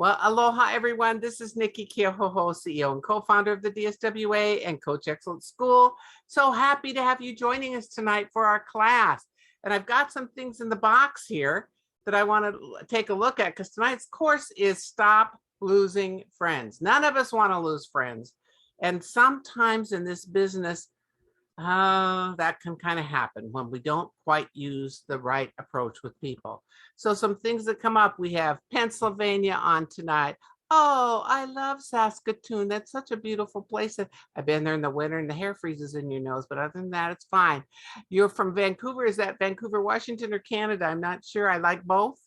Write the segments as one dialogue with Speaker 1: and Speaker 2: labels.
Speaker 1: Well, aloha, everyone. This is Nikki Keohoho, CEO and co-founder of the DSWA and Coach Excellence School. So happy to have you joining us tonight for our class. And I've got some things in the box here that I want to take a look at because tonight's course is Stop Losing Friends. None of us want to lose friends. And sometimes in this business, that can kind of happen when we don't quite use the right approach with people. So some things that come up, we have Pennsylvania on tonight. Oh, I love Saskatoon. That's such a beautiful place. I've been there in the winter and the hair freezes in your nose, but other than that, it's fine. You're from Vancouver. Is that Vancouver, Washington or Canada? I'm not sure. I like both.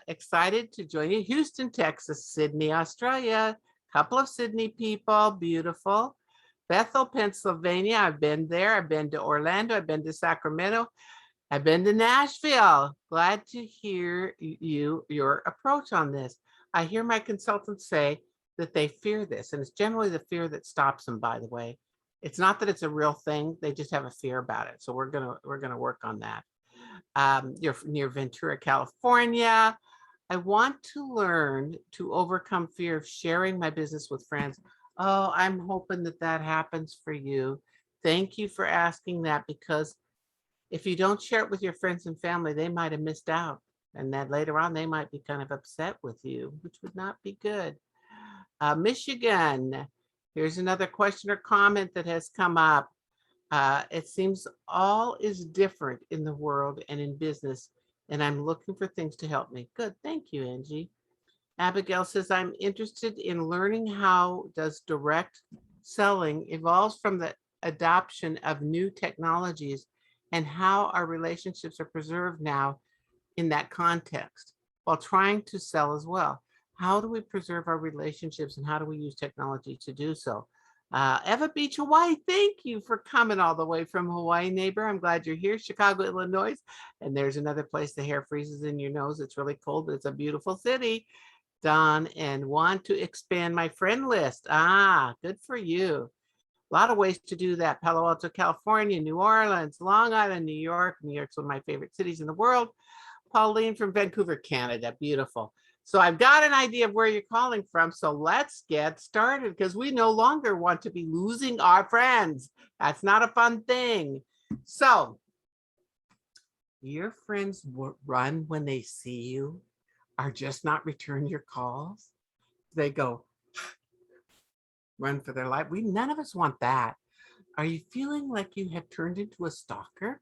Speaker 1: Excited to join you. Houston, Texas, Sydney, Australia. Couple of Sydney people, beautiful. Bethel, Pennsylvania. I've been there. I've been to Orlando. I've been to Sacramento. I've been to Nashville. Glad to hear your approach on this. I hear my consultants say that they fear this, and it's generally the fear that stops them, by the way. It's not that it's a real thing. They just have a fear about it. So we're gonna work on that. You're near Ventura, California. I want to learn to overcome fear of sharing my business with friends. Oh, I'm hoping that that happens for you. Thank you for asking that, because if you don't share it with your friends and family, they might have missed out. And then later on, they might be kind of upset with you, which would not be good. Michigan, here's another question or comment that has come up. It seems all is different in the world and in business, and I'm looking for things to help me. Good, thank you, Angie. Abigail says, I'm interested in learning how does direct selling evolves from the adoption of new technologies and how our relationships are preserved now in that context while trying to sell as well. How do we preserve our relationships and how do we use technology to do so? Eva Beach, Hawaii, thank you for coming all the way from Hawaii, neighbor. I'm glad you're here. Chicago, Illinois. And there's another place the hair freezes in your nose. It's really cold, but it's a beautiful city. Don, and want to expand my friend list. Good for you. A lot of ways to do that. Palo Alto, California, New Orleans, Long Island, New York. New York's one of my favorite cities in the world. Pauline from Vancouver, Canada. Beautiful. So I've got an idea of where you're calling from. So let's get started, because we no longer want to be losing our friends. That's not a fun thing. So your friends run when they see you, are just not return your calls. They go run for their life. None of us want that. Are you feeling like you have turned into a stalker?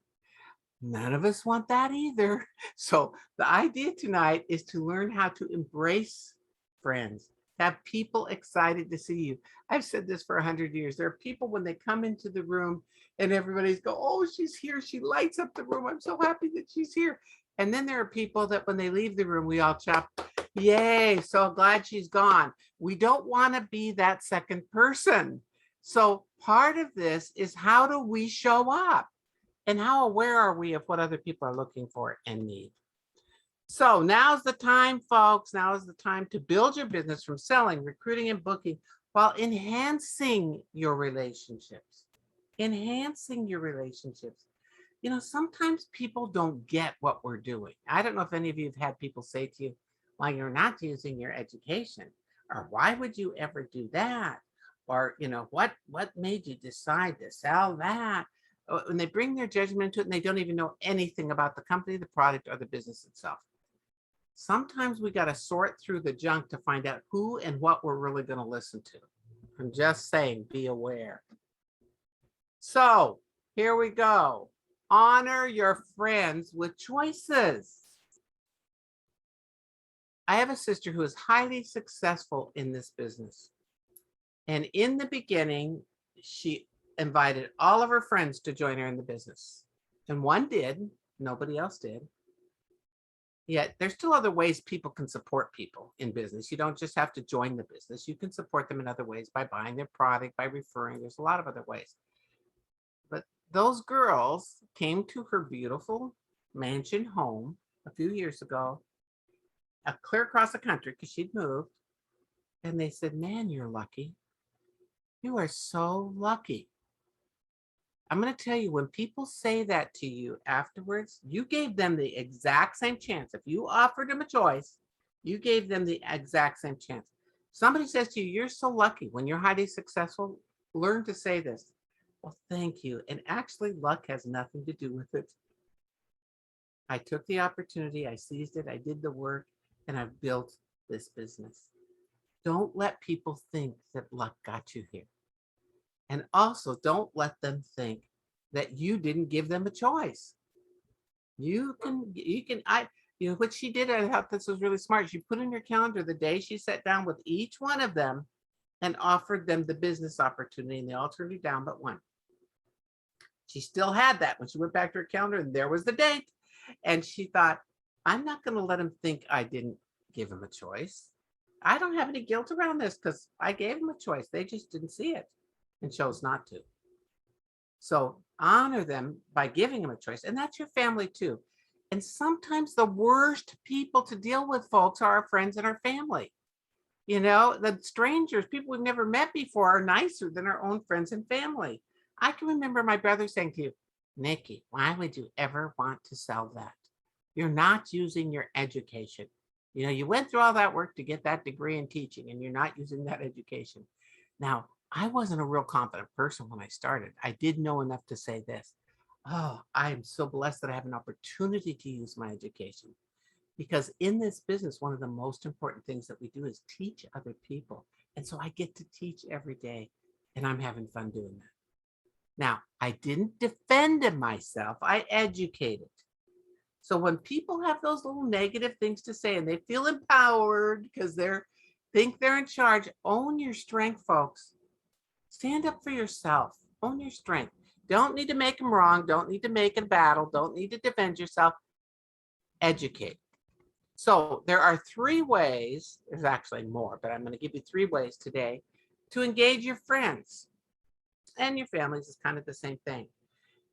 Speaker 1: None of us want that either. So the idea tonight is to learn how to embrace friends, have people excited to see you. I've said this for 100 years. There are people when they come into the room and everybody's go, oh, she's here. She lights up the room. I'm so happy that she's here. And then there are people that when they leave the room, we all chop, yay, so glad she's gone. We don't want to be that second person. So part of this is, how do we show up? And how aware are we of what other people are looking for and need? So now's the time, folks. Now is the time to build your business from selling, recruiting, and booking while enhancing your relationships. Enhancing your relationships. You know, sometimes people don't get what we're doing. I don't know if any of you have had people say to you, well, you're not using your education, or why would you ever do that? Or, you know, what made you decide to sell that? When they bring their judgment into it and they don't even know anything about the company, the product, or the business itself. Sometimes we got to sort through the junk to find out who and what we're really going to listen to. I'm just saying, be aware. So here we go. Honor your friends with choices. I have a sister who is highly successful in this business. And in the beginning, she invited all of her friends to join her in the business. And one did, nobody else did. Yet there's still other ways people can support people in business. You don't just have to join the business. You can support them in other ways by buying their product, by referring. There's a lot of other ways. But those girls came to her beautiful mansion home a few years ago, clear across the country because she'd moved. And they said, man, you're lucky. You are so lucky. I'm going to tell you, when people say that to you afterwards, you gave them the exact same chance. If you offered them a choice, You gave them the exact same chance. Somebody says to you, you're so lucky. When you're highly successful, learn to say this. Well, thank you. And actually, luck has nothing to do with it. I took the opportunity, I seized it, I did the work, and I've built this business. Don't let people think that luck got you here. And also, don't let them think that you didn't give them a choice. What she did, I thought this was really smart. She put in your calendar the day she sat down with each one of them and offered them the business opportunity, and they all turned it down but one. She still had that when she went back to her calendar, and there was the date. And she thought, I'm not going to let him think I didn't give him a choice. I don't have any guilt around this because I gave them a choice. They just didn't see it and chose not to. So honor them by giving them a choice. And that's your family too. And sometimes the worst people to deal with, folks, are our friends and our family. You know, the strangers, people we've never met before, are nicer than our own friends and family. I can remember my brother saying to you, Nikki, why would you ever want to sell that? You're not using your education. You know, you went through all that work to get that degree in teaching, and you're not using that education. Now, I wasn't a real confident person when I started. I did know enough to say this. Oh, I am so blessed that I have an opportunity to use my education. Because in this business, one of the most important things that we do is teach other people. And so I get to teach every day, and I'm having fun doing that. Now, I didn't defend myself, I educated. So when people have those little negative things to say and they feel empowered because think they're in charge, own your strength, folks. Stand up for yourself. Own your strength. Don't need to make them wrong. Don't need to make a battle. Don't need to defend yourself. Educate. So there are 3 ways, there's actually more, but I'm going to give you 3 ways today to engage your friends. And your families is kind of the same thing.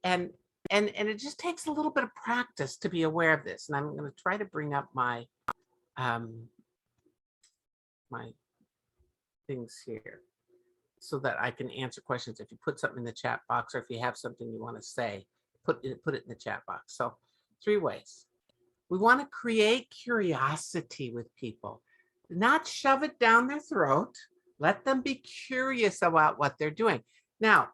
Speaker 1: And it just takes a little bit of practice to be aware of this. And I'm going to try to bring up my my things here so that I can answer questions. If you put something in the chat box, or if you have something you want to say, put it in the chat box. So 3 ways. We want to create curiosity with people, not shove it down their throat. Let them be curious about what they're doing. Now,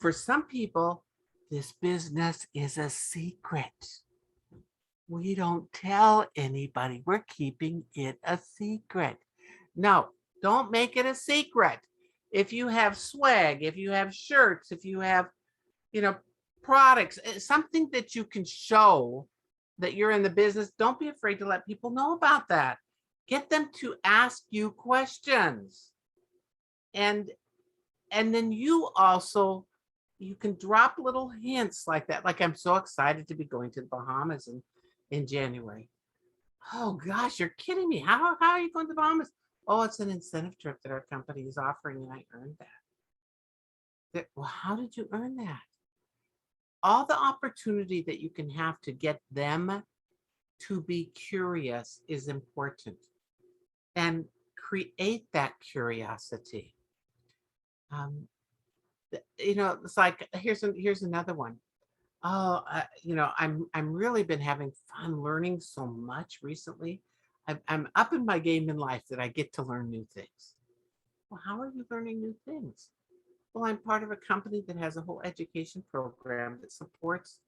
Speaker 1: for some people, this business is a secret. We don't tell anybody. We're keeping it a secret. No, don't make it a secret. If you have swag, if you have shirts, if you have, products, something that you can show that you're in the business, don't be afraid to let people know about that. Get them to ask you questions. And then you can drop little hints like that. Like, I'm so excited to be going to the Bahamas in January. Oh gosh, you're kidding me. How are you going to the Bahamas? Oh, it's an incentive trip that our company is offering, and I earned that. Well, how did you earn that? All the opportunity that you can have to get them to be curious is important, and create that curiosity. It's like, here's another one. Oh, I'm really been having fun learning so much recently. I'm up in my game in life that I get to learn new things. Well, how are you learning new things? Well, I'm part of a company that has a whole education program that supports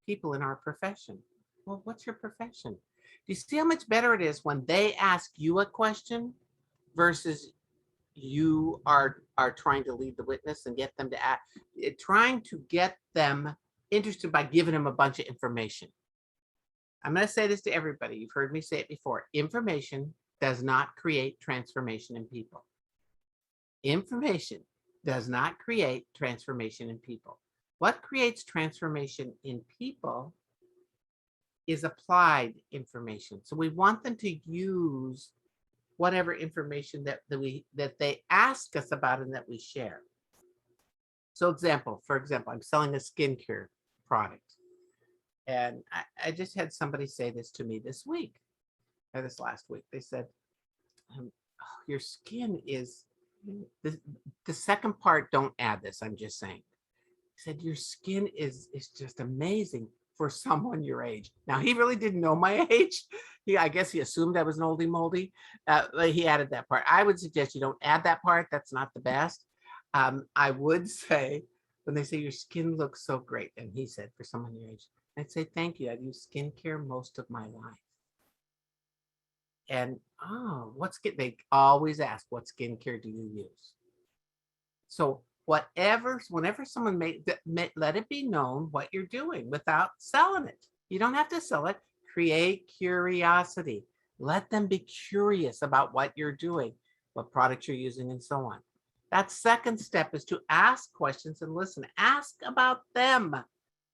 Speaker 1: people in our profession. Well, what's your profession? Do you see how much better it is when they ask you a question versus you are trying to lead the witness and get them to act, trying to get them interested by giving them a bunch of information. I'm going to say this to everybody. You've heard me say it before. Information does not create transformation in people. Information does not create transformation in people. What creates transformation in people is applied information. So we want them to use whatever information that they ask us about and that we share. So for example, I'm selling a skincare product. And I just had somebody say this to me this week, or this last week. They said, your skin is, the second part, don't add this, I'm just saying. He said, your skin is just amazing. for someone your age. Now, he really didn't know my age. I guess he assumed I was an oldie moldy. He added that part. I would suggest you don't add that part. That's not the best. I would say, when they say your skin looks so great, and he said for someone your age, I'd say thank you. I've used skincare most of my life. And they always ask, what skincare do you use? So whenever someone let it be known what you're doing without selling it. You don't have to sell it. Create curiosity. Let them be curious about what you're doing, what products you're using, and so on. That second step is to ask questions and listen. Ask about them.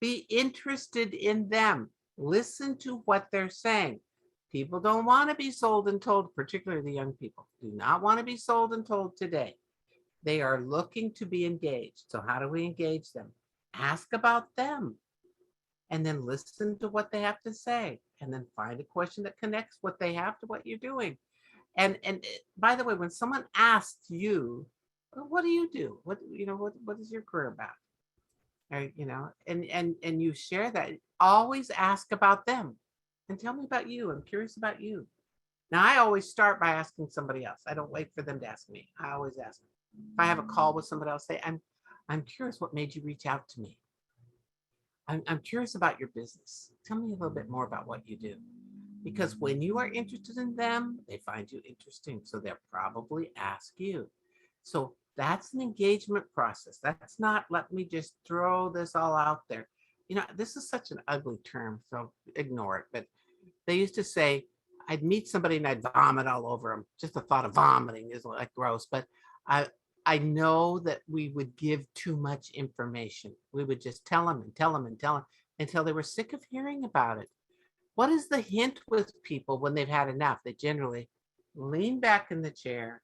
Speaker 1: Be interested in them. Listen to what they're saying. People don't want to be sold and told, particularly the young people, do not want to be sold and told today. They are looking to be engaged. So how do we engage them? Ask about them and then listen to what they have to say and then find a question that connects what they have to what you're doing. And by the way, when someone asks you, what do you do? What is your career about? Or, and you share that, always ask about them and tell me about you. I'm curious about you. Now, I always start by asking somebody else. I don't wait for them to ask me. I always ask them. If I have a call with somebody else, say, I'm curious what made you reach out to me. I'm curious about your business. Tell me a little bit more about what you do. Because when you are interested in them, they find you interesting. So they'll probably ask you. So that's an engagement process. That's not, let me just throw this all out there. This is such an ugly term, so ignore it. But they used to say, I'd meet somebody and I'd vomit all over them. Just the thought of vomiting is like gross. But I know that we would give too much information. We would just tell them and tell them and tell them until they were sick of hearing about it. What is the hint with people when they've had enough? They generally lean back in the chair,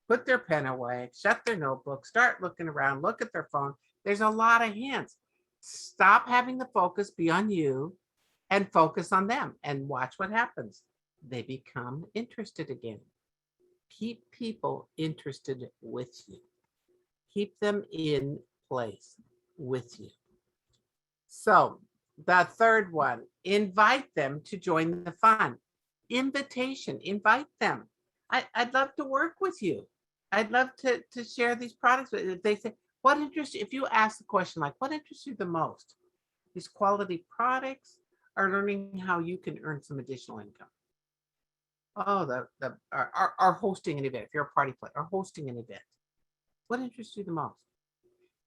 Speaker 1: put their pen away, shut their notebook, start looking around, look at their phone. There's a lot of hints. Stop having the focus be on you and focus on them and watch what happens. They become interested again. Keep people interested with you. Keep them in place with you. So the third one, invite them to join the fun. Invitation, invite them. I'd love to work with you. I'd love to share these products. If they say, what interests you? If you ask the question like, what interests you the most? These quality products or learning how you can earn some additional income? Oh, or hosting an event. If you're a party player, or hosting an event. What interests you the most?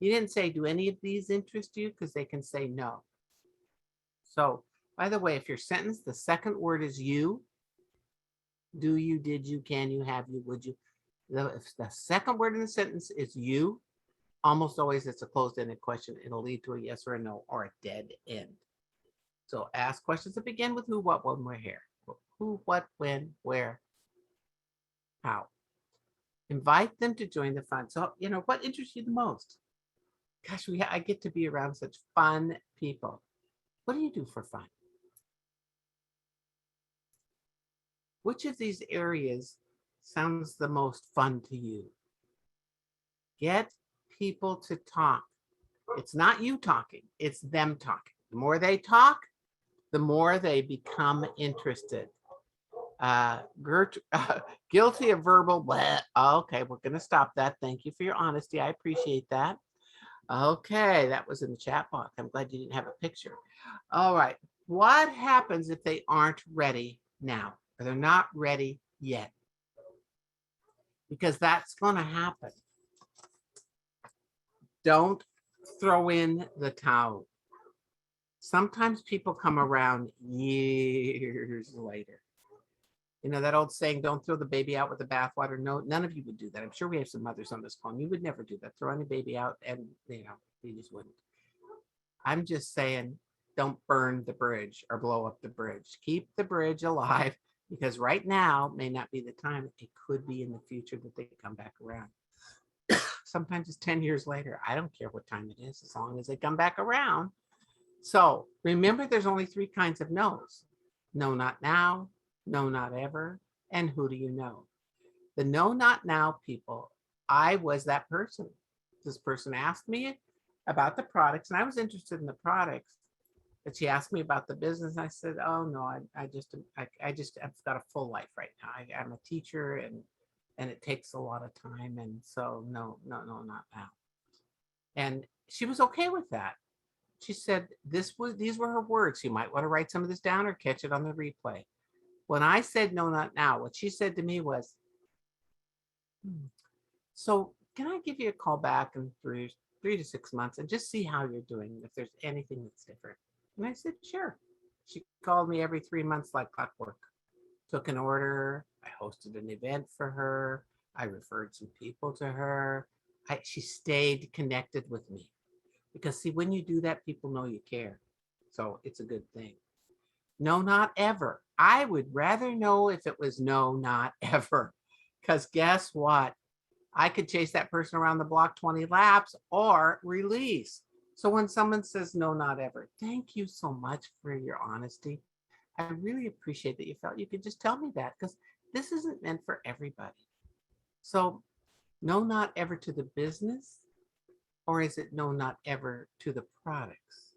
Speaker 1: You didn't say, do any of these interest you? Because they can say no. So, by the way, if your sentence, the second word is you, do you, did you, can you, have you, would you? If the second word in the sentence is you, almost always it's a closed-ended question. It'll lead to a yes or a no or a dead end. So ask questions that begin with who, what, when, where, here. Who, what, when, where, how. Invite them to join the fun. So, what interests you the most? Gosh, I get to be around such fun people. What do you do for fun? Which of these areas sounds the most fun to you? Get people to talk. It's not you talking, it's them talking. The more they talk, the more they become interested. Guilty of verbal, bleh. Okay, we're going to stop that. Thank you for your honesty. I appreciate that. Okay, that was in the chat box. I'm glad you didn't have a picture. All right. What happens if they aren't ready now? Or they're not ready yet? Because that's going to happen. Don't throw in the towel. Sometimes people come around years later. That old saying, don't throw the baby out with the bathwater. No, none of you would do that. I'm sure we have some mothers on this call. You would never do that. Throw any baby out and, you just wouldn't. I'm just saying, don't burn the bridge or blow up the bridge. Keep the bridge alive because right now may not be the time. It could be in the future that they come back around. Sometimes it's 10 years later. I don't care what time it is, as long as they come back around. So remember, there's only 3 kinds of no's. No, not now. No, not ever. And who do you know? The no, not now people, I was that person. This person asked me about the products and I was interested in the products. But she asked me about the business. I said, "Oh no, I just I've got a full life right now. I'm a teacher, and it takes a lot of time, and so no, no, no, not now." And she was okay with that. She said these were her words. You might want to write some of this down or catch it on the replay. When I said no, not now, what she said to me was, "Hmm, so can I give you a call back in 3 to 6 months and just see how you're doing, if there's anything that's different?" And I said, sure. She called me every 3 months like clockwork, took an order. I hosted an event for her. I referred some people to her. She stayed connected with me because, see, when you do that, people know you care. So it's a good thing. No, not ever. I would rather know if it was no, not ever. Because guess what? I could chase that person around the block 20 laps or release. So when someone says no, not ever, thank you so much for your honesty. I really appreciate that you felt you could just tell me that, because this isn't meant for everybody. So no, not ever to the business, or is it no, not ever to the products?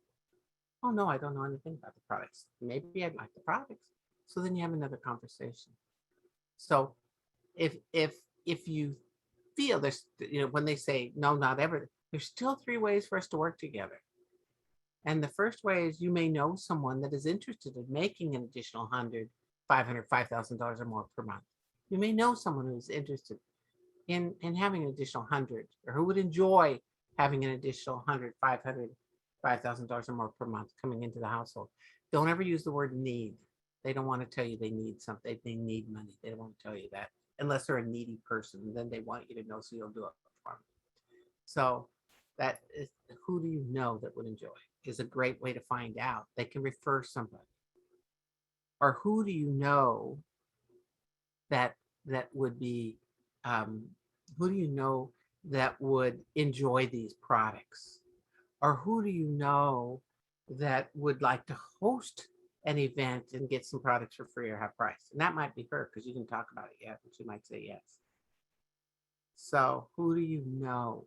Speaker 1: Oh no, I don't know anything about the products. Maybe I'd like the products. So then you have another conversation. So if you feel there's, when they say no, not ever, there's still 3 ways for us to work together. And the first way is, you may know someone that is interested in making an additional 100, 500, $5,000 or more per month. You may know someone who's interested in having an additional 100, or who would enjoy having an additional 100, 500, $5,000 or more per month coming into the household. Don't ever use the word need. They don't want to tell you they need something. They need money. They don't want to tell you that unless they're a needy person. And then they want you to know, so you'll do it for them. So that is, who do you know that would enjoy, is a great way to find out. They can refer somebody. Or who do you know that that would be, um, who do you know that would enjoy these products? Or who do you know that would like to host an event and get some products for free or half price? And that might be her, because you didn't talk about it yet, but she might say yes. So who do you know?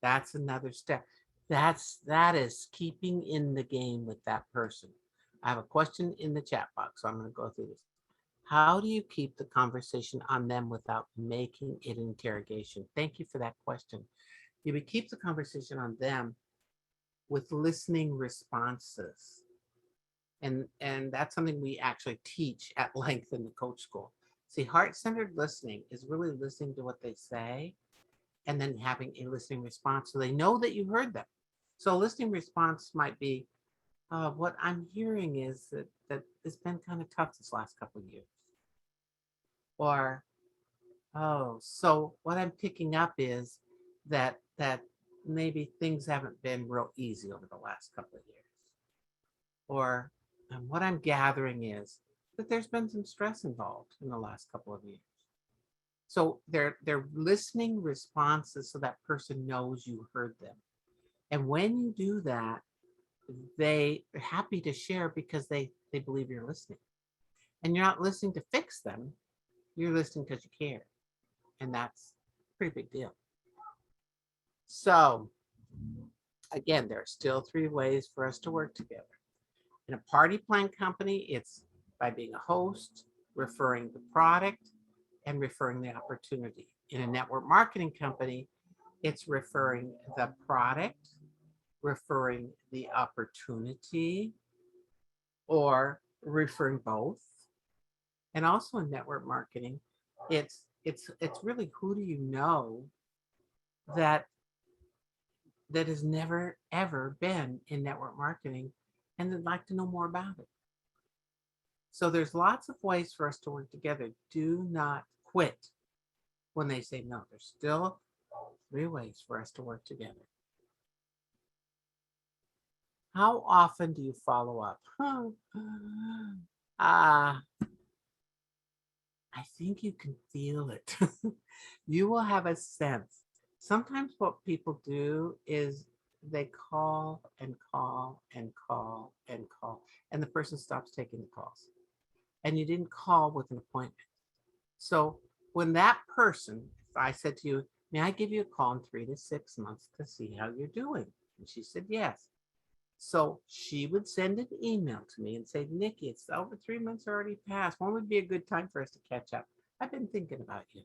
Speaker 1: That's another step. That is keeping in the game with that person. I have a question in the chat box, so I'm going to go through this. How do you keep the conversation on them without making it an interrogation? Thank you for that question. You would keep the conversation on them with listening responses. And that's something we actually teach at length in the coach school. See, heart-centered listening is really listening to what they say and then having a listening response so they know that you heard them. So a listening response might be, what I'm hearing is that it's been kind of tough this last couple of years. Or, oh, so what I'm picking up is that maybe things haven't been real easy over the last couple of years. Or what I'm gathering is that there's been some stress involved in the last couple of years. So they're listening responses so that person knows you heard them. And when you do that, they are happy to share because they believe you're listening. And you're not listening to fix them, you're listening because you care. And that's a pretty big deal. So again, there are still 3 ways for us to work together. In a party plan company, it's by being a host, referring the product, and referring the opportunity. In a network marketing company, it's referring the product, referring the opportunity, or referring both. And also in network marketing, it's really, who do you know that has never ever been in network marketing and would like to know more about it. So there's lots of ways for us to work together. Do not quit when they say no. There's still 3 ways for us to work together. How often do you follow up? I think you can feel it. You will have a sense. Sometimes what people do is they call and call and call and call, and the person stops taking the calls. And you didn't call with an appointment. So when that person, if I said to you, may I give you a call in 3 to 6 months to see how you're doing? And she said, yes. So she would send an email to me and say, Nikki, it's over 3 months already passed. When would be a good time for us to catch up? I've been thinking about you.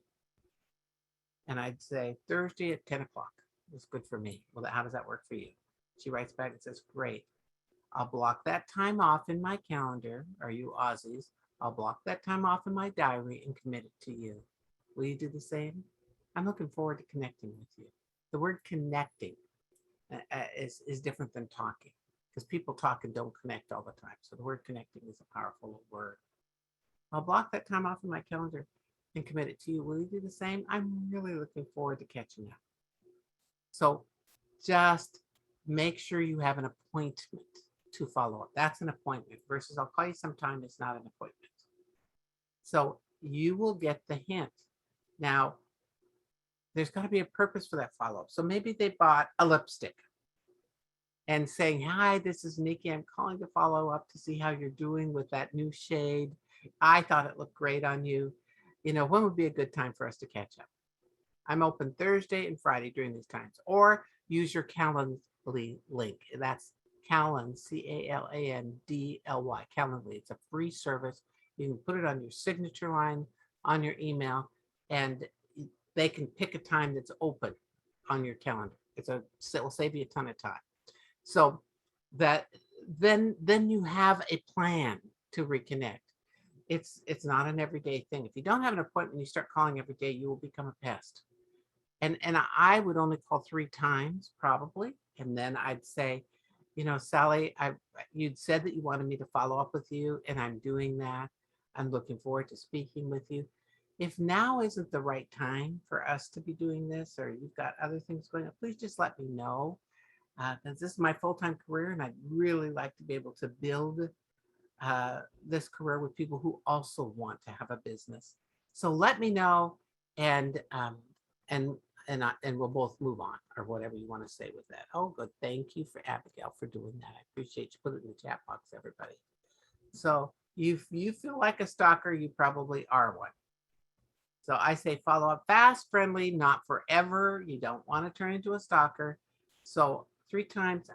Speaker 1: And I'd say, Thursday at 10 o'clock is good for me. Well, how does that work for you? She writes back and says, great. I'll block that time off in my calendar. Are you Aussies? I'll block that time off in my diary and commit it to you. Will you do the same? I'm looking forward to connecting with you. The word connecting is different than talking, because people talk and don't connect all the time. So the word connecting is a powerful word. I'll block that time off in my calendar and commit it to you. Will you do the same? I'm really looking forward to catching up. So just make sure you have an appointment to follow up. That's an appointment versus I'll call you sometime. It's not an appointment. So you will get the hint. Now, there's got to be a purpose for that follow-up. So maybe they bought a lipstick and saying, hi, this is Nikki. I'm calling to follow up to see how you're doing with that new shade. I thought it looked great on you. When would be a good time for us to catch up? I'm open Thursday and Friday during these times. Or use your Calendly link. That's Calendly, Calandly, Calendly. It's a free service. You can put it on your signature line, on your email, and they can pick a time that's open on your calendar. It will save you a ton of time. So that then you have a plan to reconnect. It's not an everyday thing. If you don't have an appointment, you start calling every day, you will become a pest. And I would only call 3 times probably, and then I'd say, Sally, you'd said that you wanted me to follow up with you, and I'm doing that. I'm looking forward to speaking with you. If now isn't the right time for us to be doing this, or you've got other things going on, please just let me know, because this is my full-time career, and I'd really like to be able to build this career with people who also want to have a business. So let me know, and and we'll both move on, or whatever you want to say with that. Oh, good. Thank you for Abigail for doing that. I appreciate you. Put it in the chat box, everybody. So if you feel like a stalker, you probably are one. So I say follow up fast, friendly, not forever. You don't want to turn into a stalker. So 3 times,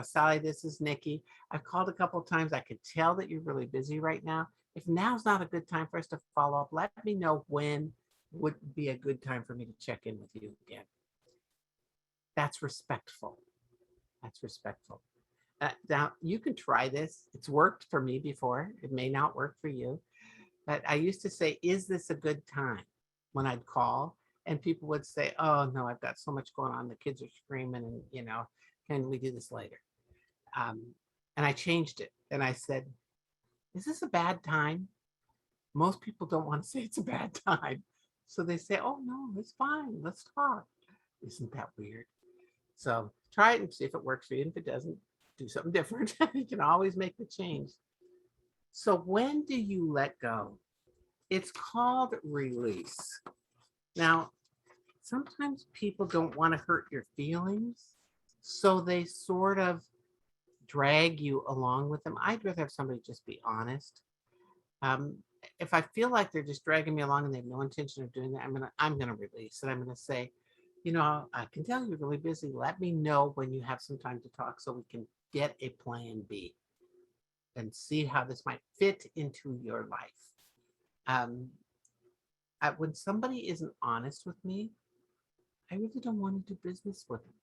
Speaker 1: Sally, this is Nikki. I've called a couple of times. I could tell that you're really busy right now. If now's not a good time for us to follow up, let me know when would be a good time for me to check in with you again. That's respectful. That's respectful. Now, you can try this. It's worked for me before. It may not work for you. But I used to say, is this a good time? When I'd call, and people would say, oh, no, I've got so much going on. The kids are screaming, and, can we do this later? And I changed it. And I said, is this a bad time? Most people don't want to say it's a bad time. So they say, oh, no, it's fine. Let's talk. Isn't that weird? So try it and see if it works for you. And if it doesn't, do something different. You can always make the change. So when do you let go? It's called release. Now, sometimes people don't want to hurt your feelings, so they sort of drag you along with them. I'd rather have somebody just be honest. If I feel like they're just dragging me along and they have no intention of doing that, I'm gonna release, and I'm gonna say, I can tell you're really busy. Let me know when you have some time to talk so we can get a plan B and see how this might fit into your life. When somebody isn't honest with me, I really don't want to do business with them.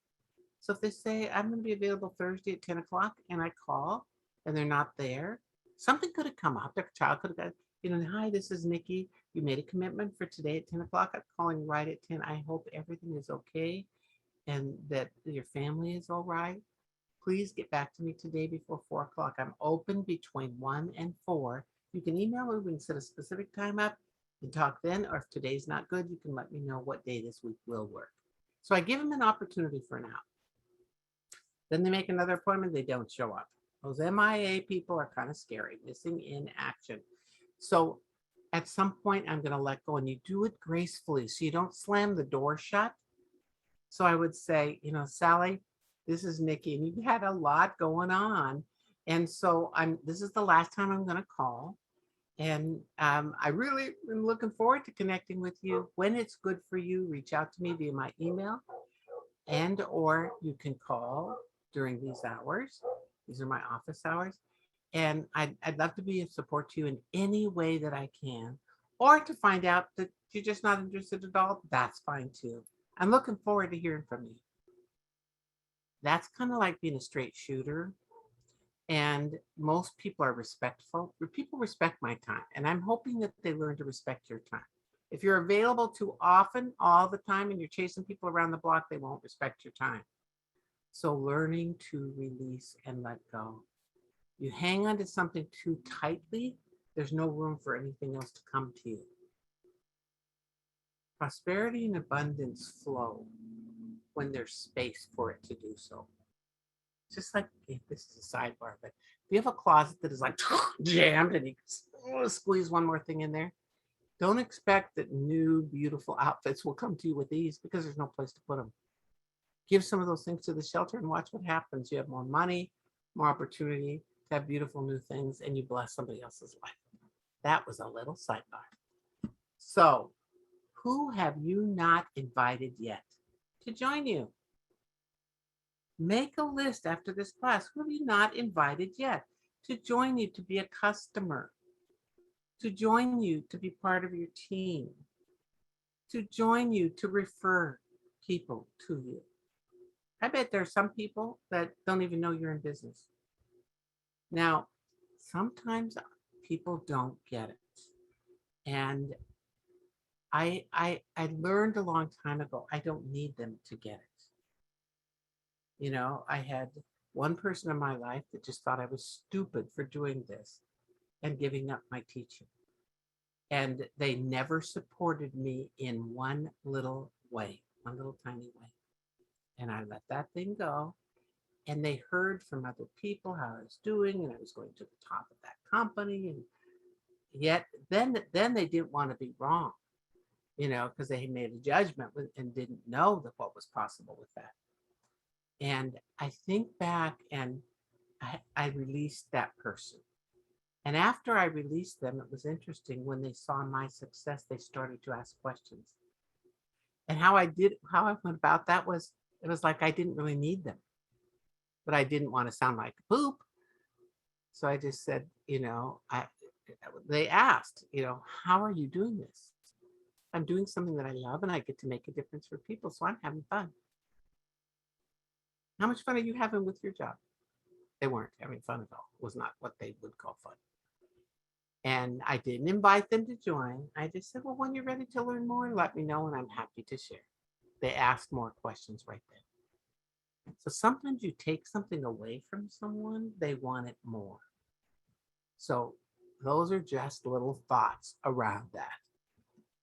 Speaker 1: So if they say, I'm going to be available Thursday at 10 o'clock, and I call and they're not there, something could have come up. Their child could have got, hi, this is Nikki. You made a commitment for today at 10 o'clock. I'm calling right at 10. I hope everything is okay and that your family is all right. Please get back to me today before 4 o'clock. I'm open between 1 and 4. You can email me. We can set a specific time up and talk then. Or if today's not good, you can let me know what day this week will work. So I give them an opportunity for now. Then they make another appointment. They don't show up. Those MIA people are kind of scary, missing in action. So at some point, I'm going to let go, and you do it gracefully so you don't slam the door shut. So I would say, Sally, this is Nikki, and you've had a lot going on. And so this is the last time I'm going to call. And I really am looking forward to connecting with you. When it's good for you, reach out to me via my email, and or you can call during these hours. These are my office hours. And I'd love to be of support to you in any way that I can. Or to find out that you're just not interested at all, that's fine too. I'm looking forward to hearing from you. That's kind of like being a straight shooter. And most people are respectful. People respect my time. And I'm hoping that they learn to respect your time. If you're available too often, all the time, and you're chasing people around the block, they won't respect your time. So learning to release and let go. You hang on to something too tightly, there's no room for anything else to come to you. Prosperity and abundance flow when there's space for it to do so. Just like, this is a sidebar, but if you have a closet that is like jammed and you squeeze one more thing in there, don't expect that new beautiful outfits will come to you with ease, because there's no place to put them. Give some of those things to the shelter and watch what happens. You have more money, more opportunity to have beautiful new things, and you bless somebody else's life. That was a little sidebar. So, who have you not invited yet to join you? Make a list after this class. Who have you not invited yet to join you, to be a customer, to join you, to be part of your team, to join you, to refer people to you? I bet there are some people that don't even know you're in business. Now, sometimes people don't get it. And I learned a long time ago, I don't need them to get it. You know, I had one person in my life that just thought I was stupid for doing this and giving up my teaching. And they never supported me in one little way, one little tiny way. And I let that thing go. And they heard from other people how I was doing, and I was going to the top of that company. And yet then they didn't want to be wrong, you know, because they had made a judgment and didn't know that what was possible with that. And I think back, and I released that person. And after I released them, it was interesting. When they saw my success, they started to ask questions. And how I went about that was, it was like I didn't really need them, but I didn't want to sound like poop. So I just said, you know, they asked, you know, how are you doing this? I'm doing something that I love, and I get to make a difference for people. So I'm having fun. How much fun are you having with your job? They weren't having fun at all. It was not what they would call fun. And I didn't invite them to join. I just said, well, when you're ready to learn more, let me know, and I'm happy to share. They asked more questions right then. So sometimes you take something away from someone, they want it more. So those are just little thoughts around that.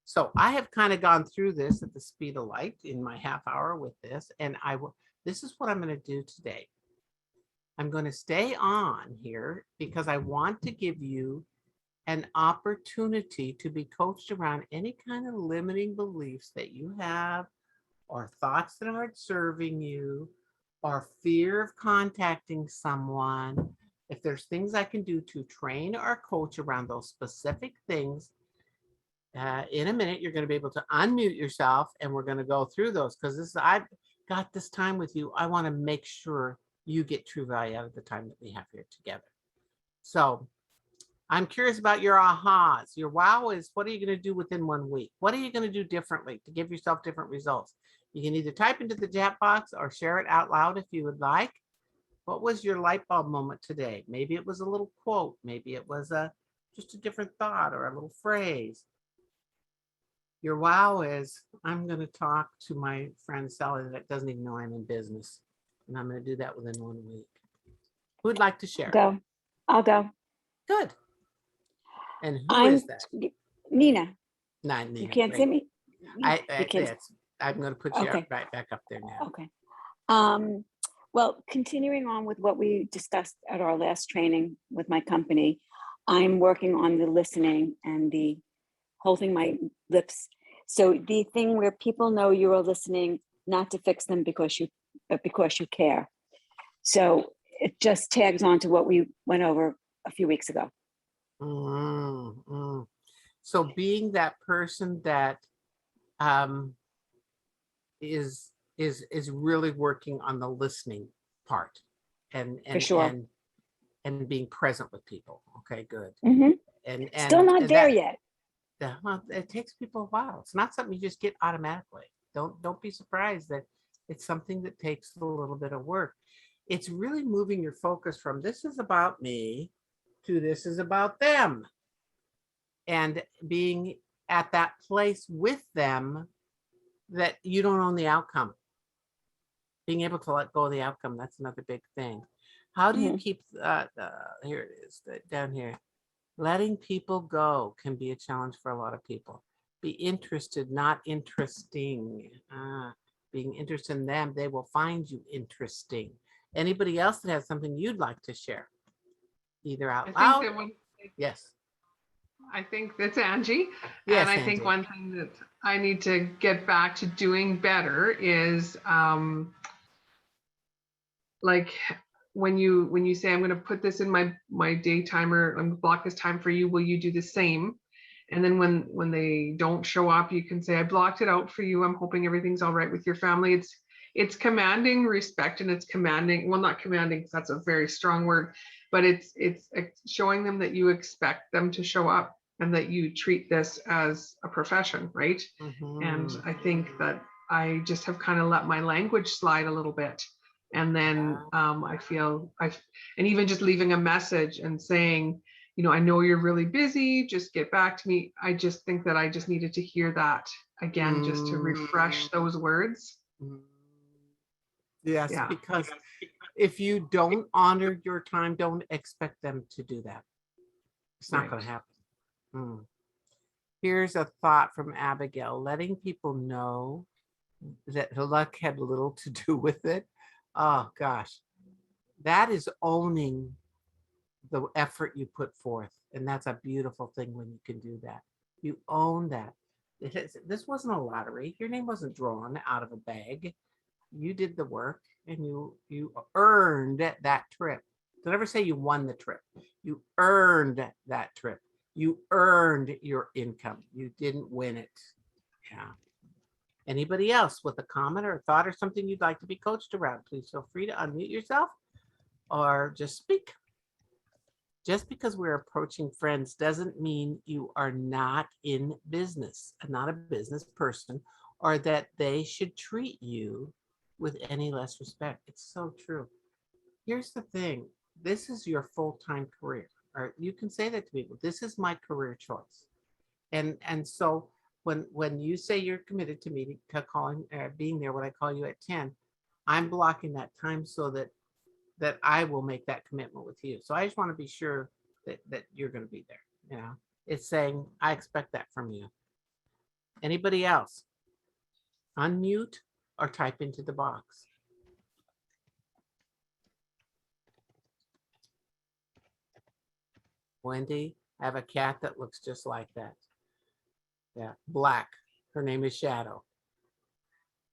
Speaker 1: So I have kind of gone through this at the speed of light in my half hour with this, and this is what I'm going to do today. I'm going to stay on here because I want to give you an opportunity to be coached around any kind of limiting beliefs that you have, or thoughts that aren't serving you, or fear of contacting someone. If there's things I can do to train or coach around those specific things, in a minute, you're going to be able to unmute yourself, and we're going to go through those, because I've got this time with you. I want to make sure you get true value out of the time that we have here together. So I'm curious about your ahas. Your wow is, what are you going to do within 1 week? What are you going to do differently to give yourself different results? You can either type into the chat box or share it out loud if you would like. What was your light bulb moment today? Maybe it was a little quote. Maybe it was just a different thought or a little phrase. Your wow is, I'm going to talk to my friend Sally that doesn't even know I'm in business. And I'm going to do that within 1 week. Who'd like to share?
Speaker 2: Go. I'll go.
Speaker 1: Good. And who is that?
Speaker 2: Nina.
Speaker 1: Not Nina.
Speaker 2: You can't see me?
Speaker 1: I'm going to put you
Speaker 2: Okay.
Speaker 1: right back up there now.
Speaker 2: Okay. Well, continuing on with what we discussed at our last training with my company, I'm working on the listening and the holding my lips. So the thing where people know you are listening, not to fix them but because you care. So it just tags on to what we went over a few weeks ago.
Speaker 1: So being that person that is really working on the listening part. and
Speaker 2: For sure.
Speaker 1: being present with people. Okay, good.
Speaker 2: Hmm.
Speaker 1: And
Speaker 2: Still not there
Speaker 1: that
Speaker 2: yet.
Speaker 1: well, it takes people a while. It's not something you just get automatically. Don't be surprised that it's something that takes a little bit of work. It's really moving your focus from this is about me to this is about them, and being at that place with them that you don't own the outcome. Being able to let go of the outcome, that's another big thing. How do you
Speaker 2: Hmm.
Speaker 1: keep here it is down here. Letting people go can be a challenge for a lot of people. Be interested, not interesting. Being interested in them, they will find you interesting. Anybody else that has something you'd like to share, either
Speaker 3: I
Speaker 1: out
Speaker 3: think
Speaker 1: loud?
Speaker 3: that one,
Speaker 1: Yes.
Speaker 3: I think that's Angie. And
Speaker 1: Yes,
Speaker 3: I think
Speaker 1: Angie.
Speaker 3: one thing that I need to get back to doing better is like when you say I'm going to put this in my day timer, I'm going to block this time for you, will you do the same? And then when they don't show up, you can say I blocked it out for you, I'm hoping everything's all right with your family. It's commanding respect, and it's commanding, well, not commanding because that's a very strong word, but it's showing them that you expect them to show up and that you treat this as a profession, right? And
Speaker 1: Mhm.
Speaker 3: I think that I just have kind of let my language slide a little bit. And then I feel and even just leaving a message and saying, I know you're really busy, just get back to me. I just think that I just needed to hear that again, just to refresh those words.
Speaker 1: Mhm. Yes,
Speaker 3: Yeah.
Speaker 1: because if you don't honor your time, don't expect them to do that. It's not going to
Speaker 3: Right.
Speaker 1: happen. Mm. Here's a thought from Abigail: letting people know that the luck had little to do with it. Oh gosh, that is owning the effort you put forth, and that's a beautiful thing when you can do that. You own that. This wasn't a lottery. Your name wasn't drawn out of a bag. You did the work, and you earned that trip. Don't ever say you won the trip. You earned that trip. You earned your income. You didn't win it. Yeah. Anybody else with a comment or a thought or something you'd like to be coached around, please feel free to unmute yourself or just speak. Just because we're approaching friends doesn't mean you are not in business, not a business person, or that they should treat you with any less respect. It's so true. Here's the thing. This is your full-time career. Or you can say that to people. This is my career choice. And so when you say you're committed to meeting, to calling, being there when I call you at 10, I'm blocking that time so that I will make that commitment with you. So I just want to be sure that you're going to be there. It's saying I expect that from you. Anybody else? Unmute or type into the box. Wendy, I have a cat that looks just like that. Yeah, black. Her name is Shadow,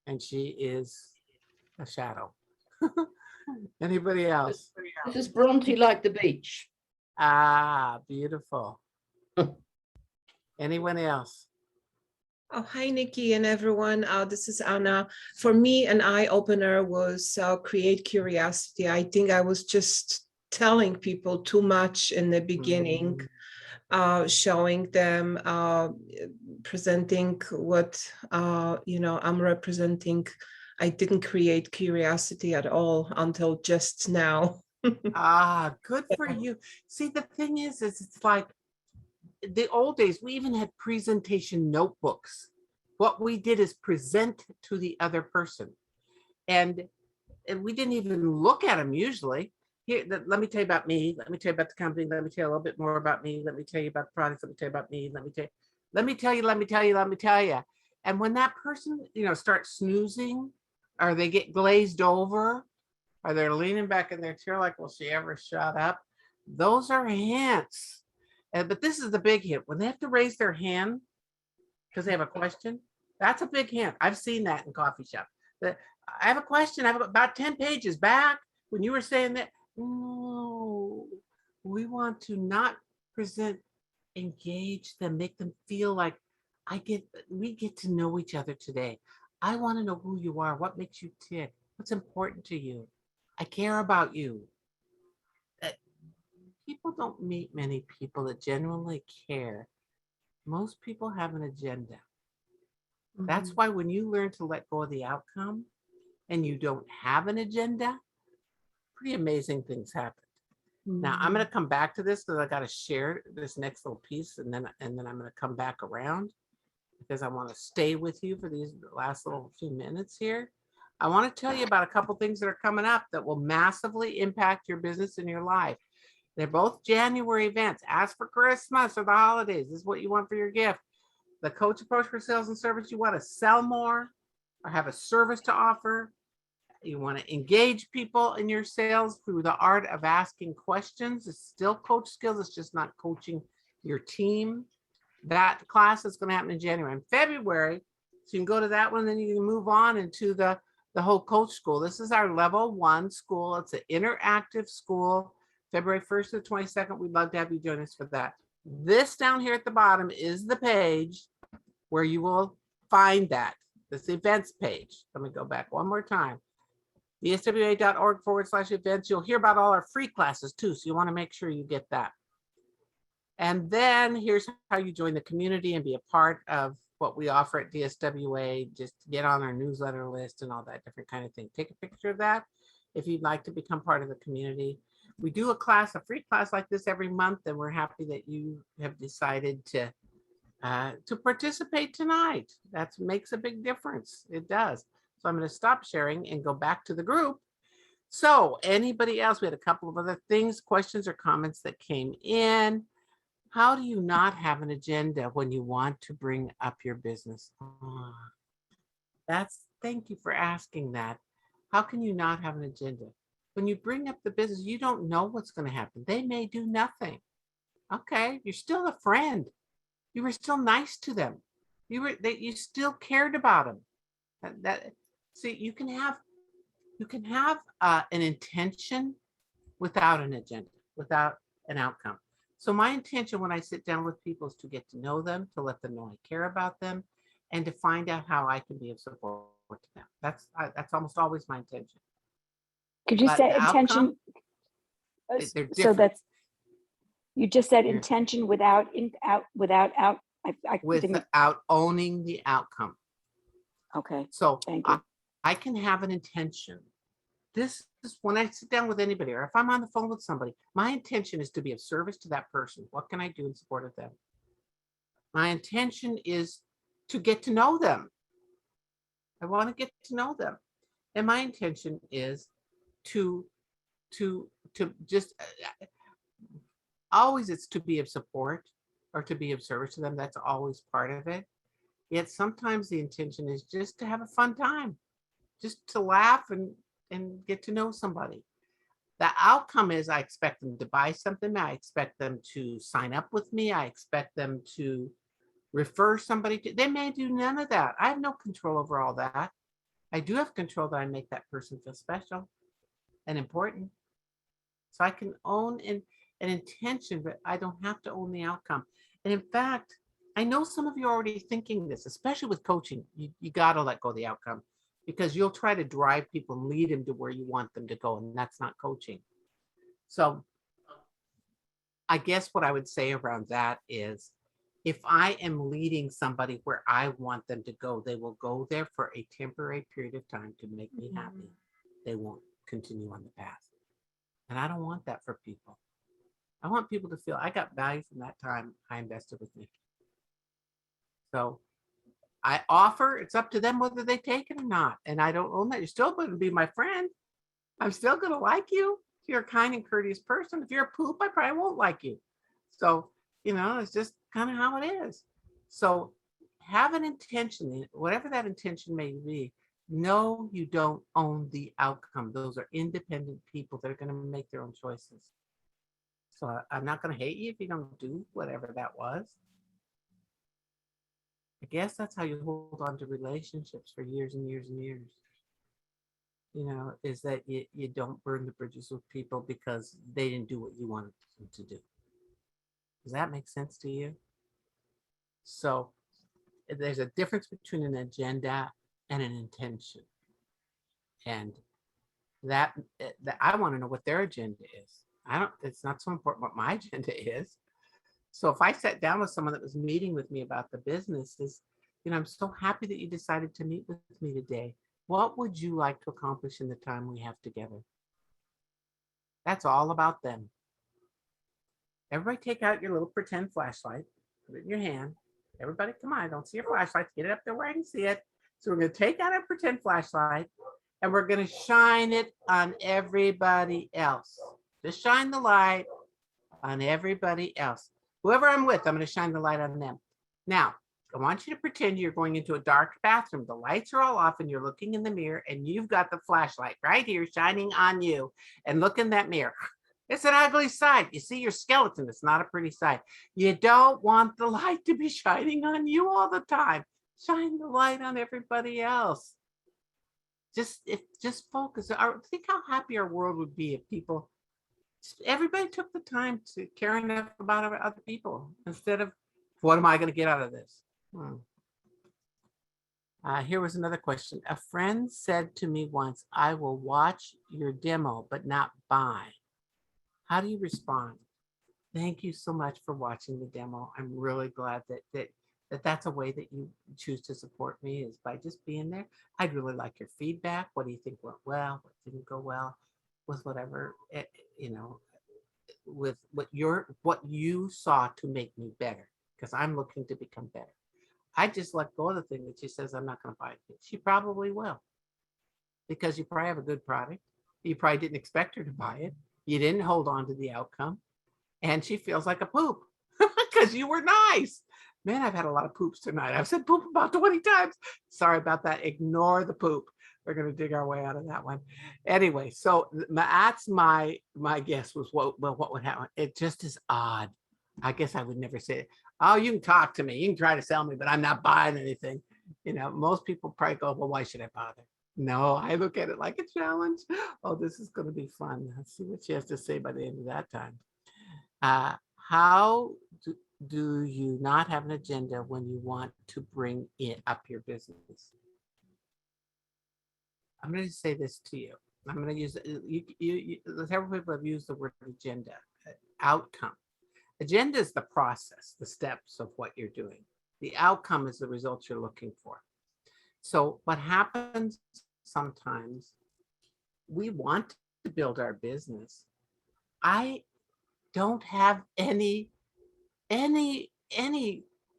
Speaker 1: and she is a shadow. Anybody else?
Speaker 4: This is Bronte like the beach.
Speaker 1: Ah, beautiful. Anyone else?
Speaker 5: Oh, hi, Nikki and everyone. This is Anna. For me, an eye-opener was create curiosity. I think I was just telling people too much in the beginning, showing them, presenting what, I'm representing. I didn't create curiosity at all until just now.
Speaker 1: Ah, good for you. See, the thing is it's like the old days, we even had presentation notebooks. What we did is present to the other person. And we didn't even look at them usually. Here, let me tell you about me. Let me tell you about the company. Let me tell you a little bit more about me. Let me tell you about the products. Let me tell you about me. Let me tell you, let me tell you, let me tell you, let me tell you. And when that person, starts snoozing, or they get glazed over, or they're leaning back in their chair like, will she ever shut up? Those are hints. But this is the big hint. When they have to raise their hand because they have a question, that's a big hint. I've seen that in coffee shops. I have a question. I have about 10 pages back when you were saying that. No, we want to not present, engage them, make them feel like we get to know each other today. I want to know who you are, what makes you tick, what's important to you. I care about you. people don't meet many people that genuinely care. Most people have an agenda. That's why when you learn to let go of the outcome and you don't have an agenda, pretty amazing things happen. Now I'm going to come back to this because I got to share this next little piece, and then I'm going to come back around because I want to stay with you for these last little few minutes here. I want to tell you about a couple things that are coming up that will massively impact your business and your life. They're both January events. Ask for Christmas or the holidays. This is what you want for your gift. The coach approach for sales and service. You want to sell more or have a service to offer. You want to engage people in your sales through the art of asking questions. It's still coach skills. It's just not coaching your team. That class is going to happen in January and February. So you can go to that one, then you can move on into the whole coach school. This is our level 1 school. It's an interactive school. February 1st to the 22nd. We'd love to have you join us for that. This down here at the bottom is the page where you will find that. This events page. Let me go back one more time. dswa.org/events. You'll hear about all our free classes too. So you want to make sure you get that. And then here's how you join the community and be a part of what we offer at DSWA. Just get on our newsletter list and all that different kind of thing. Take a picture of that if you'd like to become part of the community. We do a free class like this every month, and we're happy that you have decided to participate tonight. That makes a big difference. It does. So I'm going to stop sharing and go back to the group. So anybody else? We had a couple of other things, questions or comments that came in. How do you not have an agenda when you want to bring up your business? Thank you for asking that. How can you not have an agenda? When you bring up the business, you don't know what's going to happen. They may do nothing. Okay, you're still a friend. You were still nice to them. You still cared about them. See, you can have an intention without an agenda, without an outcome. So my intention when I sit down with people is to get to know them, to let them know I care about them, and to find out how I can be of support to them. That's almost always my intention.
Speaker 2: Could you
Speaker 1: But
Speaker 2: say
Speaker 1: the
Speaker 2: intention?
Speaker 1: they're
Speaker 2: So
Speaker 1: different.
Speaker 2: that's, you just said
Speaker 1: Yeah.
Speaker 2: intention without out. I didn't-
Speaker 1: Without owning the outcome.
Speaker 2: okay,
Speaker 1: So
Speaker 2: thank you.
Speaker 1: I can have an intention. This is when I sit down with anybody, or if I'm on the phone with somebody, my intention is to be of service to that person. What can I do in support of them? My intention is to get to know them. I want to get to know them. And my intention is to just always, it's to be of support or to be of service to them. That's always part of it. Yet sometimes the intention is just to have a fun time, just to laugh and get to know somebody. The outcome is I expect them to buy something. I expect them to sign up with me. I expect them to refer somebody to. They may do none of that. I have no control over all that. I do have control that I make that person feel special and important. So I can own an intention, but I don't have to own the outcome. And in fact, I know some of you are already thinking this, especially with coaching. You got to let go of the outcome because you'll try to drive people and lead them to where you want them to go. And that's not coaching. So I guess what I would say around that is if I am leading somebody where I want them to go, they will go there for a temporary period of time to make me happy. They won't continue on the path. And I don't want that for people. I want people to feel I got value from that time I invested with me. So I offer, it's up to them whether they take it or not. And I don't own that. You're still going to be my friend. I'm still going to like you. If you're a kind and courteous person, if you're a poop, I probably won't like you. So, it's just kind of how it is. So have an intention, whatever that intention may be. No, you don't own the outcome. Those are independent people that are going to make their own choices. So I'm not going to hate you if you don't do whatever that was. I guess that's how you hold on to relationships for years and years and years. Is that you don't burn the bridges with people because they didn't do what you wanted them to do. Does that make sense to you? So there's a difference between an agenda and an intention. And that I want to know what their agenda is. it's not so important what my agenda is. So if I sat down with someone that was meeting with me about the businesses, I'm so happy that you decided to meet with me today. What would you like to accomplish in the time we have together? That's all about them. Everybody take out your little pretend flashlight, put it in your hand. Everybody, come on, I don't see your flashlights. Get it up there where I can see it. So we're going to take out a pretend flashlight and we're going to shine it on everybody else. Just shine the light on everybody else. Whoever I'm with, I'm going to shine the light on them. Now, I want you to pretend you're going into a dark bathroom. The lights are all off and you're looking in the mirror and you've got the flashlight right here shining on you. And look in that mirror. It's an ugly sight. You see your skeleton. It's not a pretty sight. You don't want the light to be shining on you all the time. Shine the light on everybody else. Just focus. Think how happy our world would be if everybody took the time to care enough about other people instead of, what am I going to get out of this? Here was another question. A friend said to me once, I will watch your demo, but not buy. How do you respond? Thank you so much for watching the demo. I'm really glad that's a way that you choose to support me, is by just being there. I'd really like your feedback. What do you think went well? What didn't go well? With whatever, with what you saw to make me better, because I'm looking to become better. I just let go of the thing that she says I'm not going to buy it. She probably will, because you probably have a good product. You probably didn't expect her to buy it. You didn't hold on to the outcome, and she feels like a poop because you were nice. Man, I've had a lot of poops tonight. I've said poop about 20 times. Sorry about that. Ignore the poop. We're going to dig our way out of that one. Anyway, so that's my guess was what would happen. It just is odd. I guess I would never say it. Oh, you can talk to me. You can try to sell me, but I'm not buying anything. Most people probably go, well, why should I bother? No, I look at it like a challenge. Oh, this is going to be fun. Let's see what she has to say by the end of that time. How do you not have an agenda when you want to bring it up your business? I'm going to say this to you. I'm going to use several people have used the word agenda, outcome. Agenda is the process, the steps of what you're doing. The outcome is the results you're looking for. So what happens sometimes, we want to build our business. I don't have any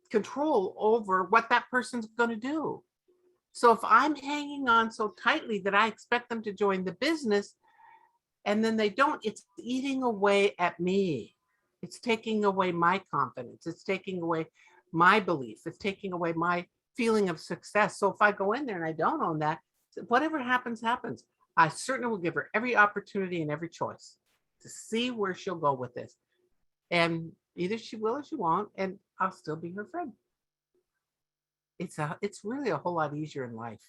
Speaker 1: control over what that person's going to do. So if I'm hanging on so tightly that I expect them to join the business and then they don't, it's eating away at me. It's taking away my confidence. It's taking away my belief. It's taking away my feeling of success. So if I go in there and I don't own that, whatever happens, happens. I certainly will give her every opportunity and every choice to see where she'll go with this. And either she will or she won't, and I'll still be her friend. It's really a whole lot easier in life.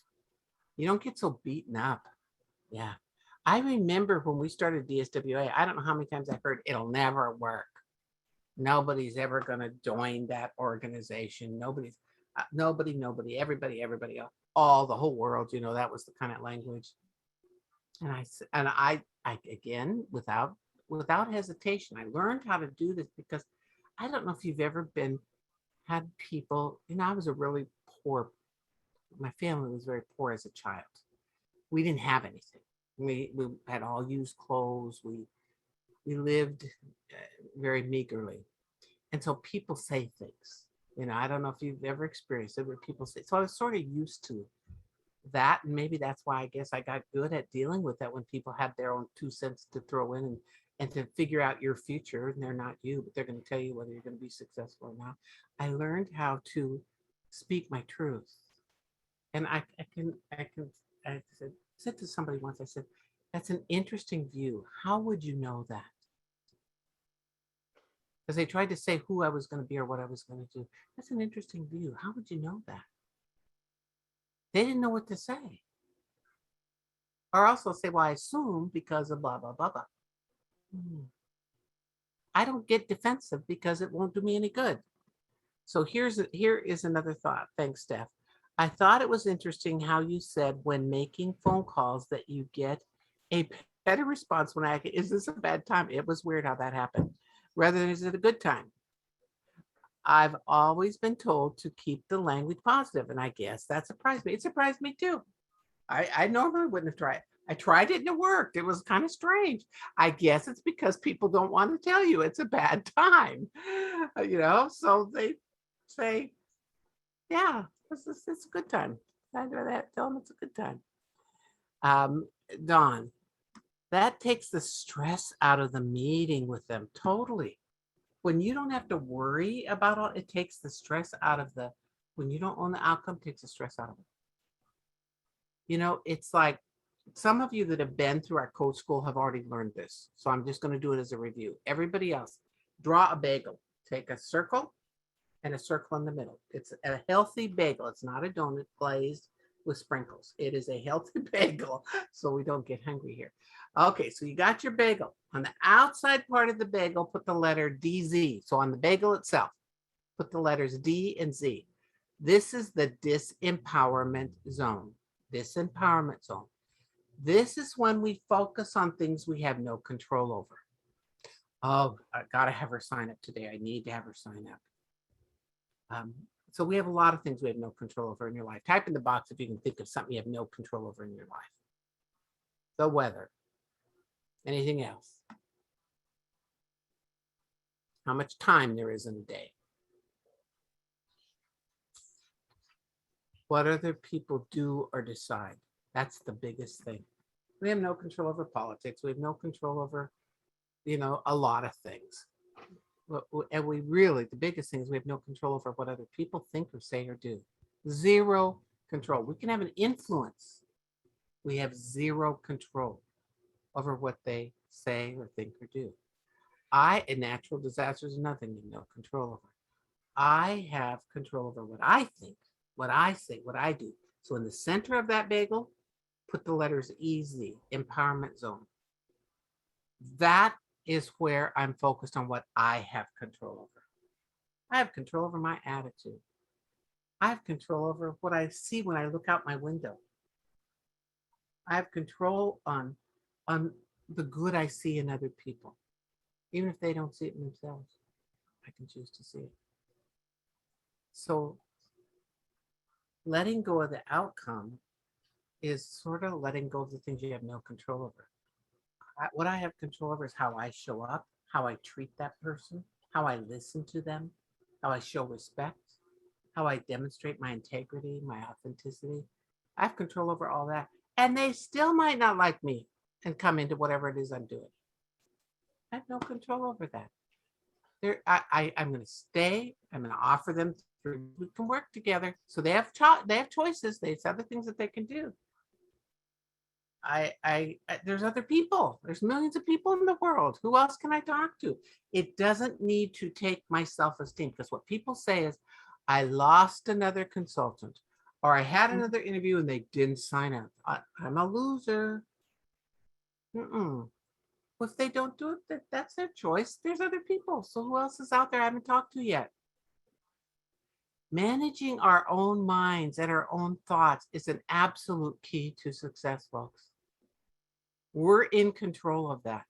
Speaker 1: You don't get so beaten up. Yeah. I remember when we started DSWA, I don't know how many times I heard it'll never work. Nobody's ever going to join that organization. Nobody, everybody else, the whole world, that was the kind of language. And I again, without hesitation, I learned how to do this because I don't know if you've ever had people, I was a really poor, my family was very poor as a child. We didn't have anything. We had all used clothes. We lived very meagerly. And so people say things, I don't know if you've ever experienced it where people say, so I was sort of used to that. And maybe that's why I guess I got good at dealing with that when people had their own 2 cents to throw in and to figure out your future, and they're not you, but they're going to tell you whether you're going to be successful or not. I learned how to speak my truth. And I said to somebody once, I said, that's an interesting view. How would you know that? Because they tried to say who I was going to be or what I was going to do. That's an interesting view. How would you know that? They didn't know what to say. Or also say, well, I assume because of blah, blah, blah, blah. I don't get defensive because it won't do me any good. So here is another thought. Thanks, Steph. I thought it was interesting how you said when making phone calls that you get a better response when I ask, is this a bad time? It was weird how that happened, rather than is it a good time? I've always been told to keep the language positive, and I guess that surprised me. It surprised me too. I normally wouldn't have tried. I tried it and it worked. It was kind of strange. I guess it's because people don't want to tell you it's a bad time, so they say, yeah, it's a good time. I'd rather tell them it's a good time. Dawn, that takes the stress out of the meeting with them totally. When you don't have to worry about all, it takes the stress out of when you don't own the outcome, takes the stress out of it. It's like some of you that have been through our code school have already learned this. So I'm just going to do it as a review. Everybody else, draw a bagel. Take a circle and a circle in the middle. It's a healthy bagel. It's not a donut glazed with sprinkles. It is a healthy bagel, so we don't get hungry here. Okay, so you got your bagel. On the outside part of the bagel, put the letter DZ. So on the bagel itself, put the letters D and Z. This is the disempowerment zone. Disempowerment zone. This is when we focus on things we have no control over. Oh, I gotta have her sign up today. I need to have her sign up. So we have a lot of things we have no control over in your life. Type in the box if you can think of something you have no control over in your life. The weather. Anything else? How much time there is in a day. What other people do or decide. That's the biggest thing. We have no control over politics. We have no control over, a lot of things. And we really, the biggest thing is we have no control over what other people think or say or do. Zero control. We can have an influence. We have zero control over what they say or think or do. In natural disasters, nothing you have no control over. I have control over what I think, what I say, what I do. So in the center of that bagel, put the letters EZ, empowerment zone. That is where I'm focused on what I have control over. I have control over my attitude. I have control over what I see when I look out my window. I have control on the good I see in other people. Even if they don't see it in themselves, I can choose to see it. So letting go of the outcome is sort of letting go of the things you have no control over. What I have control over is how I show up, how I treat that person, how I listen to them, how I show respect, how I demonstrate my integrity, my authenticity. I have control over all that. And they still might not like me and come into whatever it is I'm doing. I have no control over that. I'm going to stay. I'm going to offer them. We can work together. So they have choices. They have other things that they can do. There's other people. There's millions of people in the world. Who else can I talk to? It doesn't need to take my self-esteem, because what people say is, I lost another consultant, or I had another interview and they didn't sign up. I'm a loser. Well, if they don't do it, that's their choice. There's other people. So who else is out there I haven't talked to yet? Managing our own minds and our own thoughts is an absolute key to success, folks. We're in control of that.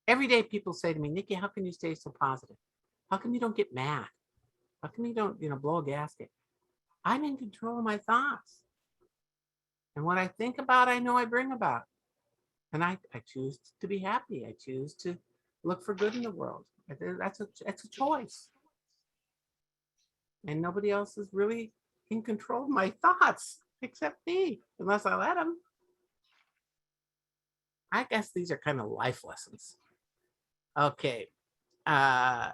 Speaker 1: Every day people say to me, Nikki, how can you stay so positive? How come you don't get mad? How come you don't, blow a gasket? I'm in control of my thoughts. And what I think about, I know I bring about. And I choose to be happy. I choose to look for good in the world. That's a choice. And nobody else is really in control of my thoughts except me, unless I let them. I guess these are kind of life lessons. Okay. Here's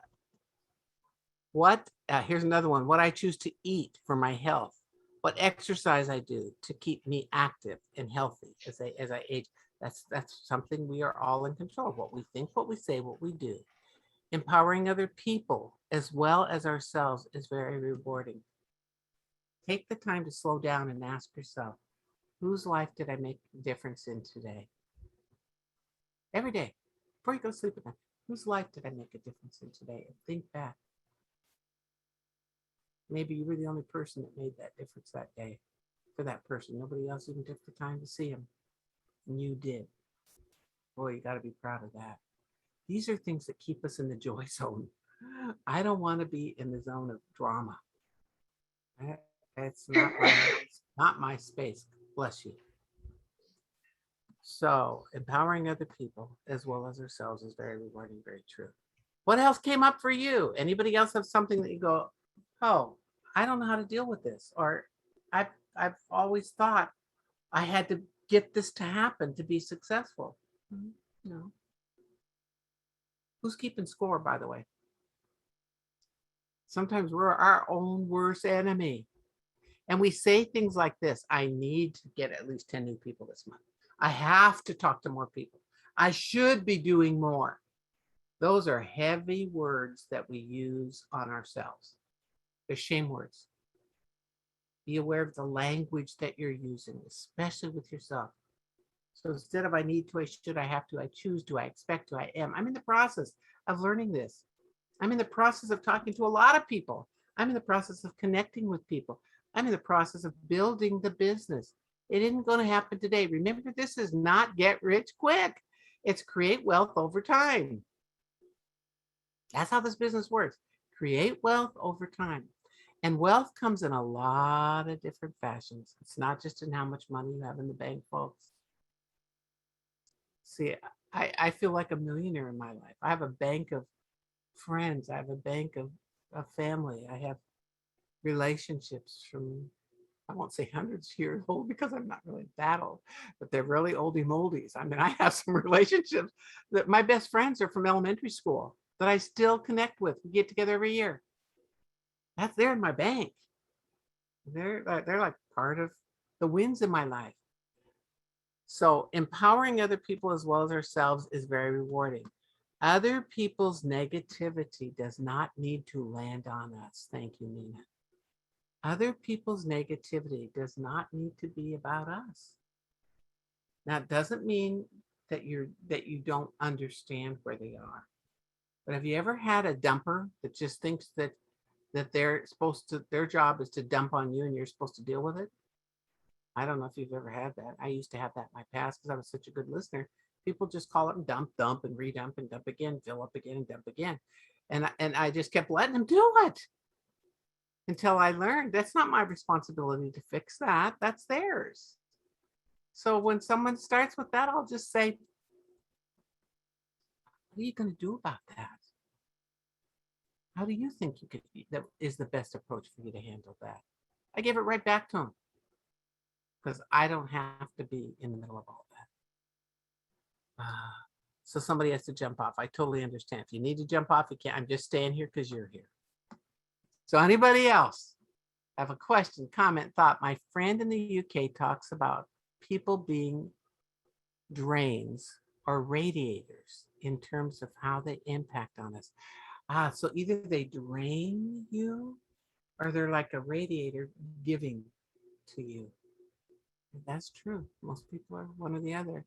Speaker 1: another one. What I choose to eat for my health. What exercise I do to keep me active and healthy as I age. That's something we are all in control of. What we think, what we say, what we do. Empowering other people as well as ourselves is very rewarding. Take the time to slow down and ask yourself, whose life did I make a difference in today? Every day, before you go to sleep at night, whose life did I make a difference in today? And think back. Maybe you were the only person that made that difference that day for that person. Nobody else even took the time to see him. And you did. Boy, you got to be proud of that. These are things that keep us in the joy zone. I don't want to be in the zone of drama. It's not my space. Bless you. So empowering other people as well as ourselves is very rewarding, very true. What else came up for you? Anybody else have something that you go, oh, I don't know how to deal with this, or I've always thought I had to get this to happen to be successful. No. Who's keeping score, by the way? Sometimes we're our own worst enemy. And we say things like this: I need to get at least 10 new people this month. I have to talk to more people. I should be doing more. Those are heavy words that we use on ourselves. They're shame words. Be aware of the language that you're using, especially with yourself. So instead of I need to, I should, I have to, I choose to, I expect to, I am. I'm in the process of learning this. I'm in the process of talking to a lot of people. I'm in the process of connecting with people. I'm in the process of building the business. It isn't going to happen today. Remember, this is not get rich quick. It's create wealth over time. That's how this business works. Create wealth over time. And wealth comes in a lot of different fashions. It's not just in how much money you have in the bank, folks. See, I feel like a millionaire in my life. I have a bank of friends. I have a bank of family. I have relationships from, I won't say hundreds of years old because I'm not really that old, but they're really oldie moldies. I mean, I have some relationships that my best friends are from elementary school that I still connect with. We get together every year. That's there in my bank. They're like part of the wins in my life. So empowering other people as well as ourselves is very rewarding. Other people's negativity does not need to land on us. Thank you, Nina. Other people's negativity does not need to be about us. Now, it doesn't mean that you don't understand where they are. But have you ever had a dumper that just thinks that they're supposed to, their job is to dump on you and you're supposed to deal with it? I don't know if you've ever had that. I used to have that in my past because I was such a good listener. People just call it and dump, dump, and redump and dump again, fill up again and dump again. And I just kept letting them do it until I learned that's not my responsibility to fix that. That's theirs. So when someone starts with that, I'll just say, what are you going to do about that? How do you think you could that is the best approach for you to handle that? I give it right back to them because I don't have to be in the middle of all that. So somebody has to jump off. I totally understand. If you need to jump off, you can't. I'm just staying here because you're here. So anybody else have a question, comment, thought? My friend in the UK talks about people being drains or radiators in terms of how they impact on us. So either they drain you or they're like a radiator giving to you. That's true. Most people are one or the other.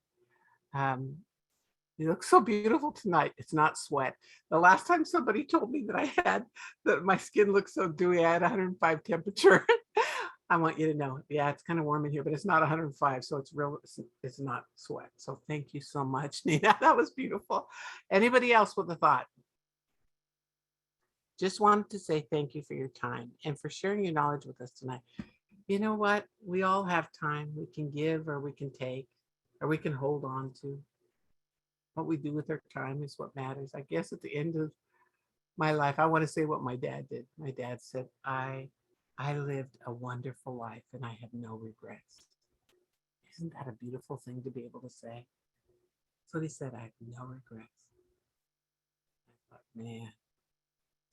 Speaker 1: You look so beautiful tonight. It's not sweat. The last time somebody told me that I had, that my skin looked so dewy, I had 105 temperature. I want you to know, yeah, it's kind of warm in here, but it's not 105. So it's real, it's not sweat. So thank you so much, Nina. That was beautiful. Anybody else with a thought? Just wanted to say thank you for your time and for sharing your knowledge with us tonight. You know what? We all have time. We can give or we can take or we can hold on to. What we do with our time is what matters. I guess at the end of my life, I want to say what my dad did. My dad said, I lived a wonderful life and I have no regrets. Isn't that a beautiful thing to be able to say? So he said, I have no regrets. I thought, man,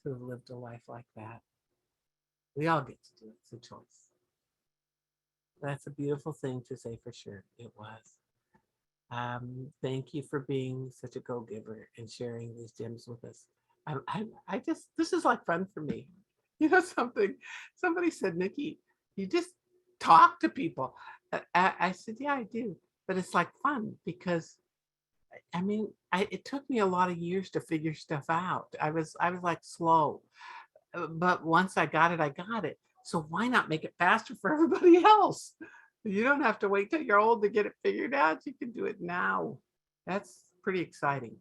Speaker 1: to have lived a life like that. We all get to do it. It's a choice. That's a beautiful thing to say for sure. It was. Thank you for being such a go-giver and sharing these gems with us. I just, this is like fun for me. You know something, somebody said, Nikki, you just talk to people. I said, yeah, I do. But it's like fun because, I mean, it took me a lot of years to figure stuff out. I was like slow, but once I got it, I got it. So why not make it faster for everybody else? You don't have to wait till you're old to get it figured out. You can do it now. That's pretty exciting.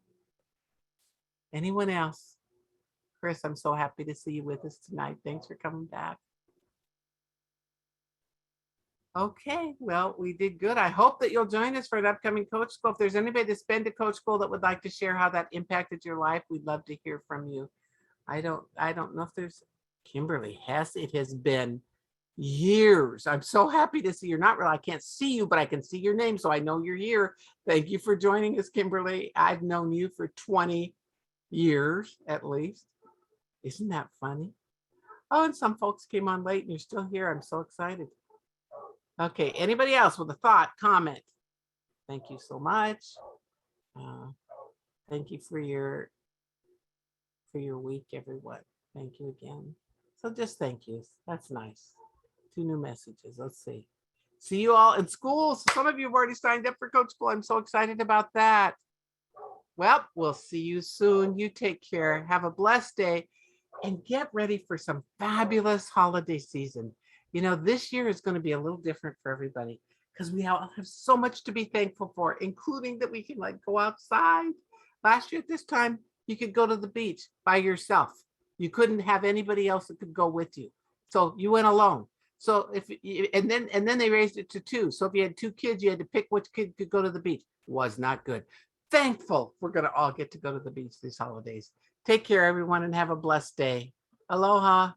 Speaker 1: Anyone else? Chris, I'm so happy to see you with us tonight. Thanks for coming back. Okay, well, we did good. I hope that you'll join us for an upcoming coach school. If there's anybody that's been to coach school that would like to share how that impacted your life, we'd love to hear from you. I don't know if there's Kimberly. It has been years. I'm so happy to see you're not real. I can't see you, but I can see your name, so I know you're here. Thank you for joining us, Kimberly. I've known you for 20 years at least. Isn't that funny? Oh, and some folks came on late and you're still here. I'm so excited. Okay, anybody else with a thought, comment? Thank you so much. Thank you for your week, everyone. Thank you again. So just thank you. That's nice. 2 new messages. Let's see. See you all in school. So some of you have already signed up for coach school. I'm so excited about that. Well, we'll see you soon. You take care. Have a blessed day and get ready for some fabulous holiday season. You know, this year is going to be a little different for everybody because we all have so much to be thankful for, including that we can like go outside. Last year at this time, you could go to the beach by yourself. You couldn't have anybody else that could go with you. So you went alone. So and then they raised it to 2. So if you had 2 kids, you had to pick which kid could go to the beach. Was not good. Thankful we're going to all get to go to the beach these holidays. Take care, everyone, and have a blessed day. Aloha.